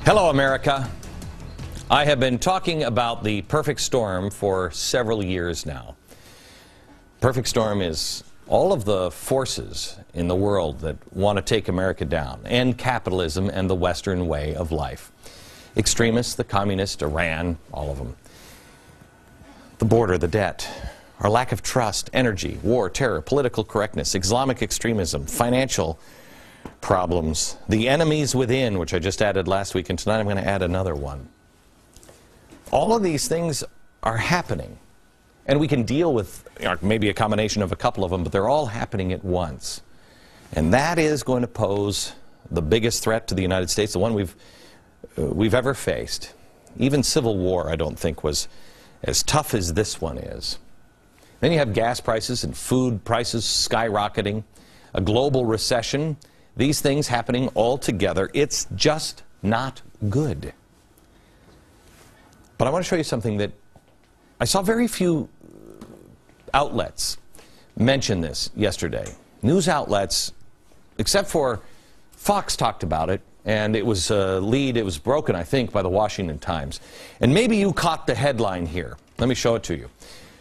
Hello, America. I have been talking about the perfect storm for several years now. Perfect storm is all of the forces in the world that want to take America down, end capitalism and the Western way of life. Extremists, the communists, Iran, all of them. The border, the debt, our lack of trust, energy, war, terror, political correctness, Islamic extremism, financial problems, the enemies within, which I just added last week, and tonight I'm going to add another one. All of these things are happening, and we can deal with maybe a combination of a couple of them, but they're all happening at once. And that is going to pose the biggest threat to the United States, the one we've ever faced. Even civil war, I don't think, was as tough as this one is. Then you have gas prices and food prices skyrocketing, a global recession, these things happening all together. It's just not good. But I want to show you something that I saw very few outlets mention this yesterday. News outlets, except for Fox, talked about it, and it was a lead, it was broken, I think, by the Washington Times. And maybe you caught the headline here. Let me show it to you.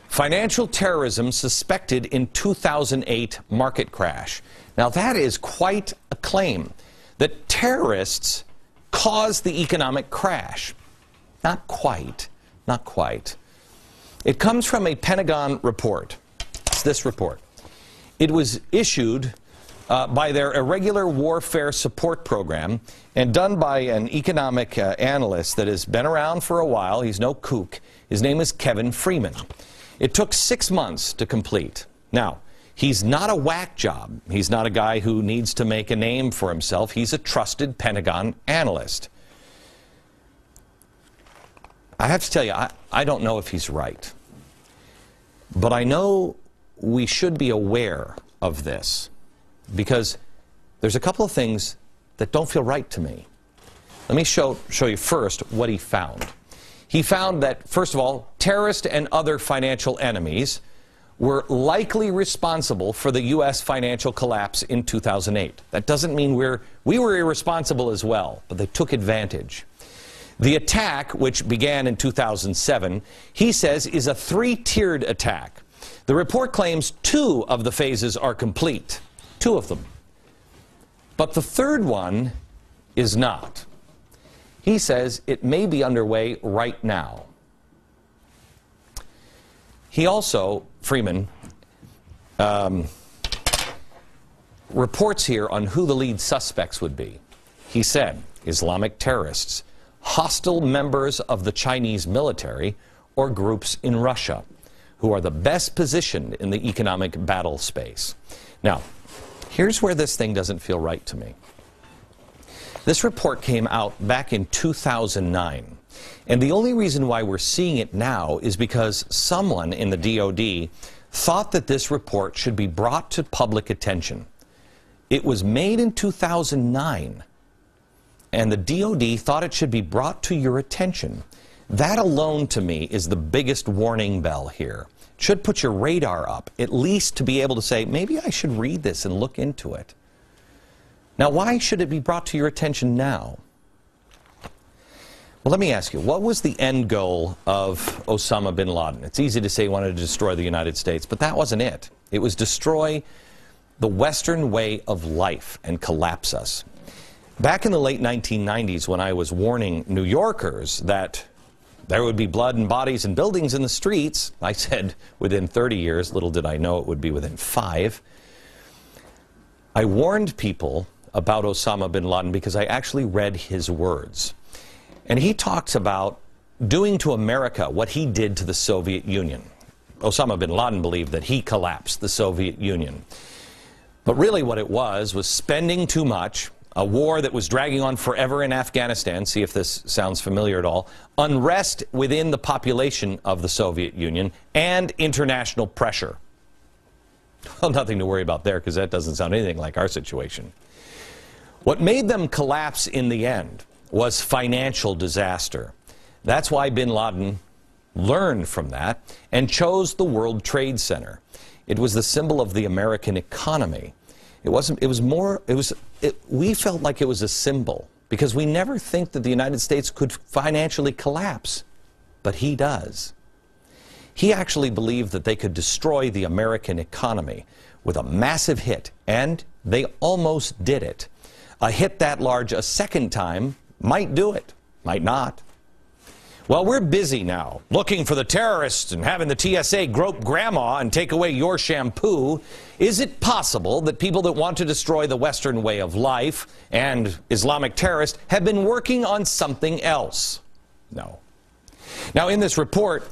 Financial terrorism suspected in 2008 market crash. Now that is quite a claim, that terrorists caused the economic crash. Not quite, not quite. It comes from a Pentagon report. It's this report. It was issued by their Irregular Warfare Support Program and done by an economic analyst that has been around for a while. He's no kook. His name is Kevin Freeman. It took 6 months to complete. Now, he's not a whack job. He's not a guy who needs to make a name for himself. He's a trusted Pentagon analyst. I have to tell you, I don't know if he's right. But I know we should be aware of this, because there's a couple of things that don't feel right to me. Let me show you first what he found. He found that, first of all, terrorists and other financial enemies were likely responsible for the U.S. financial collapse in 2008. That doesn't mean we were irresponsible as well, but they took advantage. The attack, which began in 2007, he says is a three-tiered attack. The report claims 2 of the phases are complete. 2 of them. But the third one is not. He says it may be underway right now. He also, Freeman, reports here on who the lead suspects would be. He said Islamic terrorists, hostile members of the Chinese military, or groups in Russia, who are the best positioned in the economic battle space. Now, here's where this thing doesn't feel right to me. This report came out back in 2009, and the only reason why we're seeing it now is because someone in the DOD thought that this report should be brought to public attention. It was made in 2009, and the DOD thought it should be brought to your attention. That alone, to me, is the biggest warning bell here. It should put your radar up, at least to be able to say, maybe I should read this and look into it. Now, why should it be brought to your attention now? Well, let me ask you, what was the end goal of Osama bin Laden? It's easy to say he wanted to destroy the United States, but that wasn't it. It was destroy the Western way of life and collapse us. Back in the late 1990s, when I was warning New Yorkers that there would be blood and bodies and buildings in the streets, I said within 30 years, little did I know it would be within 5. I warned people about Osama bin Laden because I actually read his words. And he talks about doing to America what he did to the Soviet Union. Osama bin Laden believed that he collapsed the Soviet Union. But really what it was spending too much, a war that was dragging on forever in Afghanistan, see if this sounds familiar at all, unrest within the population of the Soviet Union, and international pressure. Well, nothing to worry about there, because that doesn't sound anything like our situation. What made them collapse in the end was financial disaster. That's why bin Laden learned from that and chose the World Trade Center. It was the symbol of the American economy. We felt like it was a symbol. because we never think that the United States could financially collapse, but he does. He actually believed that they could destroy the American economy with a massive hit, and they almost did it. A hit that large a second time might do it, might not. Well, we're busy now looking for the terrorists and having the TSA grope grandma and take away your shampoo. Is it possible that people that want to destroy the Western way of life and Islamic terrorists have been working on something else? No. Now, in this report,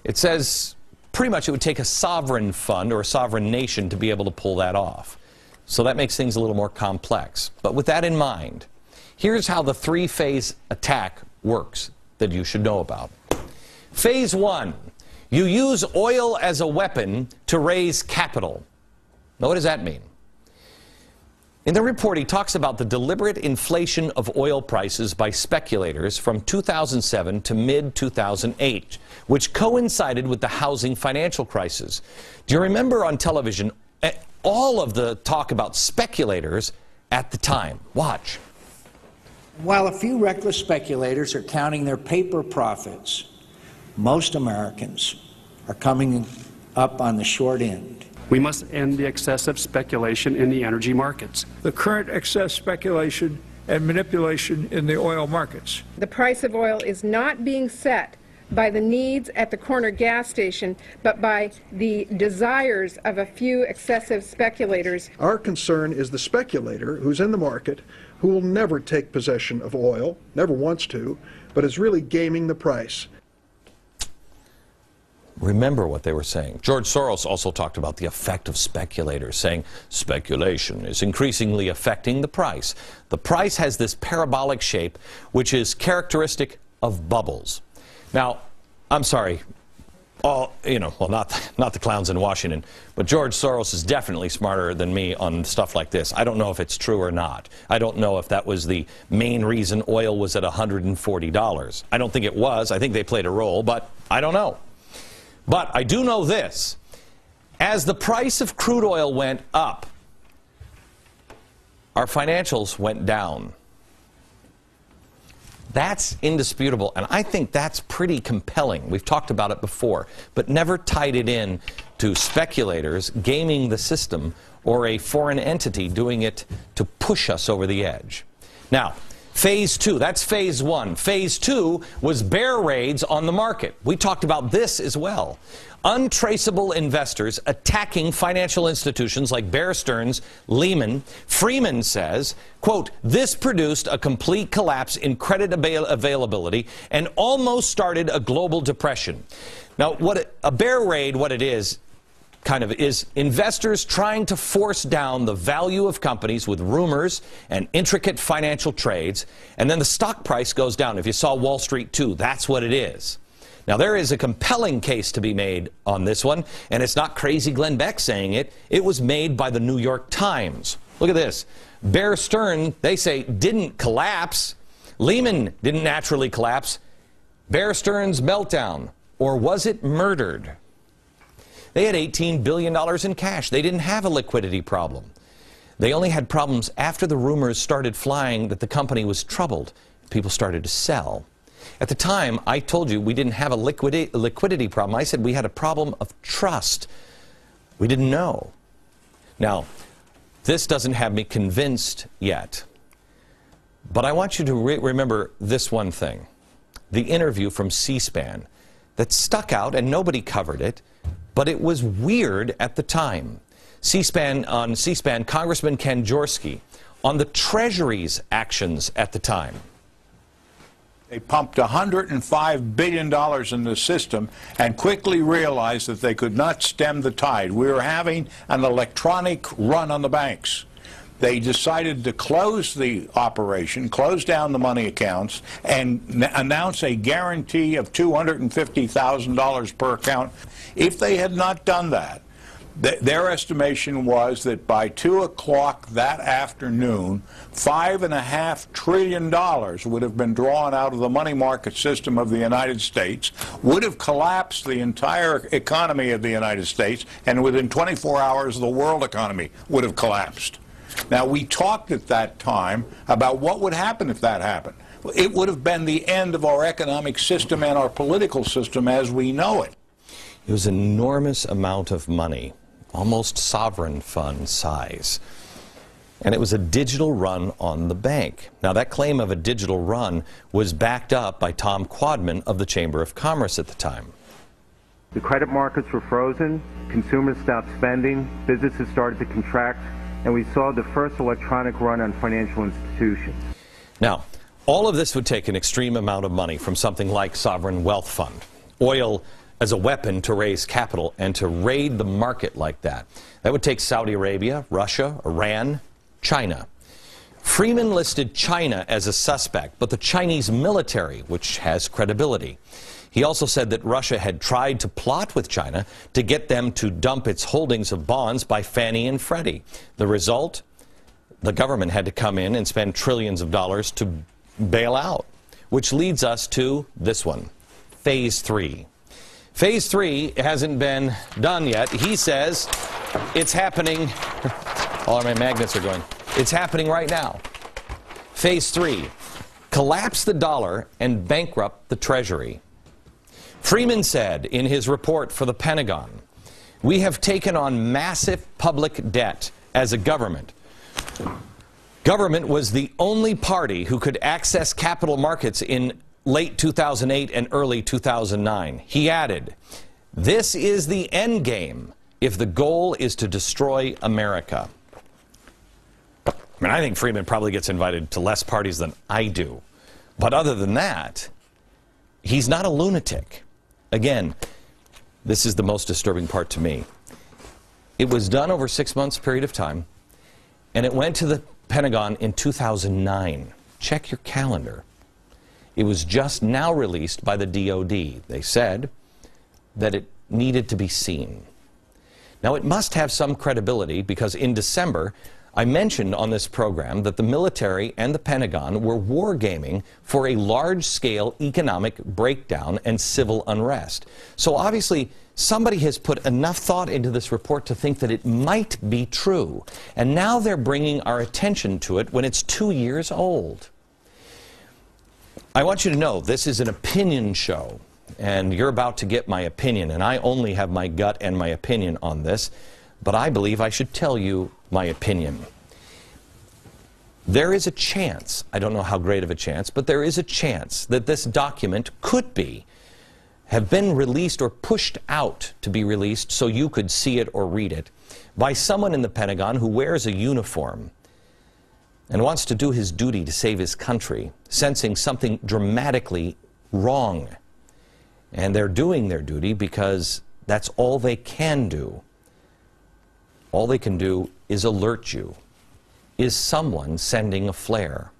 it says pretty much it would take a sovereign fund or a sovereign nation to be able to pull that off. So that makes things a little more complex. But with that in mind, here's how the three-phase attack works that you should know about. Phase one, you use oil as a weapon to raise capital. Now, what does that mean? In the report, he talks about the deliberate inflation of oil prices by speculators from 2007 to mid-2008, which coincided with the housing financial crisis. Do you remember on television all of the talk about speculators at the time? Watch. While a few reckless speculators are counting their paper profits, most Americans are coming up on the short end. We must end the excessive speculation in the energy markets. The current excess speculation and manipulation in the oil markets. The price of oil is not being set by the needs at the corner gas station, but by the desires of a few excessive speculators. Our concern is the speculator who's in the market, who will never take possession of oil, never wants to, but is really gaming the price. Remember what they were saying. George Soros also talked about the effect of speculators, saying speculation is increasingly affecting the price. The price has this parabolic shape, which is characteristic of bubbles. Now, I'm sorry, well, not the clowns in Washington, but George Soros is definitely smarter than me on stuff like this. I don't know if it's true or not. I don't know if that was the main reason oil was at $140. I don't think it was. I think they played a role, but I don't know. But I do know this. As the price of crude oil went up, our financials went down. That's indisputable, and I think that's pretty compelling. We've talked about it before, but never tied it in to speculators gaming the system or a foreign entity doing it to push us over the edge. Now, phase two, that's phase one. Phase two was bear raids on the market. We talked about this as well. Untraceable investors attacking financial institutions like Bear Stearns, Lehman. Freeman says, quote, this produced a complete collapse in credit availability and almost started a global depression. Now, a bear raid, what it is, is investors trying to force down the value of companies with rumors and intricate financial trades, and then the stock price goes down. If you saw Wall Street 2, that's what it is. Now, there is a compelling case to be made on this one, and it's not crazy Glenn Beck saying it. It was made by the New York Times. Look at this. Bear Stearns, they say, didn't collapse. Lehman didn't naturally collapse. Bear Stearns meltdown. Or was it murdered? They had $18 billion in cash. They didn't have a liquidity problem. They only had problems after the rumors started flying that the company was troubled. People started to sell. At the time, I told you we didn't have a liquidity problem. I said we had a problem of trust. We didn't know. Now, this doesn't have me convinced yet. But I want you to remember this one thing. The interview from C-SPAN that stuck out, and nobody covered it, but it was weird at the time. On C-SPAN, Congressman Ken Jaworski on the Treasury's actions at the time. They pumped $105 billion in the system and quickly realized that they could not stem the tide. We were having an electronic run on the banks. They decided to close the operation, close down the money accounts, and announce a guarantee of $250,000 per account. If they had not done that, their estimation was that by 2 o'clock that afternoon, $5.5 trillion would have been drawn out of the money market system of the United States, would have collapsed the entire economy of the United States, and within 24 hours the world economy would have collapsed. Now, we talked at that time about what would happen if that happened. It would have been the end of our economic system and our political system as we know it. It was an enormous amount of money, almost sovereign fund size. And it was a digital run on the bank. Now, that claim of a digital run was backed up by Tom Quadman of the Chamber of Commerce at the time. The credit markets were frozen, consumers stopped spending, businesses started to contract, and we saw the first electronic run on financial institutions. Now, all of this would take an extreme amount of money from something like sovereign wealth fund, oil as a weapon to raise capital and to raid the market like that. That would take Saudi Arabia, Russia, Iran, China. Freeman listed China as a suspect, but the Chinese military, which has credibility. He also said that Russia had tried to plot with China to get them to dump its holdings of bonds by Fannie and Freddie. The result? The government had to come in and spend trillions of dollars to bail out, which leads us to this one, Phase 3. Phase 3 hasn't been done yet. He says it's happening. All of my magnets are going. It's happening right now. Phase 3, collapse the dollar and bankrupt the Treasury. Freeman said in his report for the Pentagon, we have taken on massive public debt as a government. Government was the only party who could access capital markets in late 2008 and early 2009. He added, this is the end game if the goal is to destroy America. I mean, I think Freeman probably gets invited to less parties than I do. But other than that, he's not a lunatic. Again, this is the most disturbing part to me. It was done over 6 months period of time, and it went to the Pentagon in 2009. Check your calendar. It was just now released by the DOD. They said that it needed to be seen. Now, it must have some credibility because in December, I mentioned on this program that the military and the Pentagon were wargaming for a large-scale economic breakdown and civil unrest. So obviously, somebody has put enough thought into this report to think that it might be true. And now they're bringing our attention to it when it's 2 years old. I want you to know this is an opinion show, and you're about to get my opinion, and I only have my gut and my opinion on this, but I believe I should tell you my opinion. There is a chance, I don't know how great of a chance, but there is a chance that this document could have been released or pushed out to be released so you could see it or read it by someone in the Pentagon who wears a uniform and wants to do his duty to save his country, sensing something dramatically wrong. And they're doing their duty because that's all they can do. All they can do is alert you. Is someone sending a flare?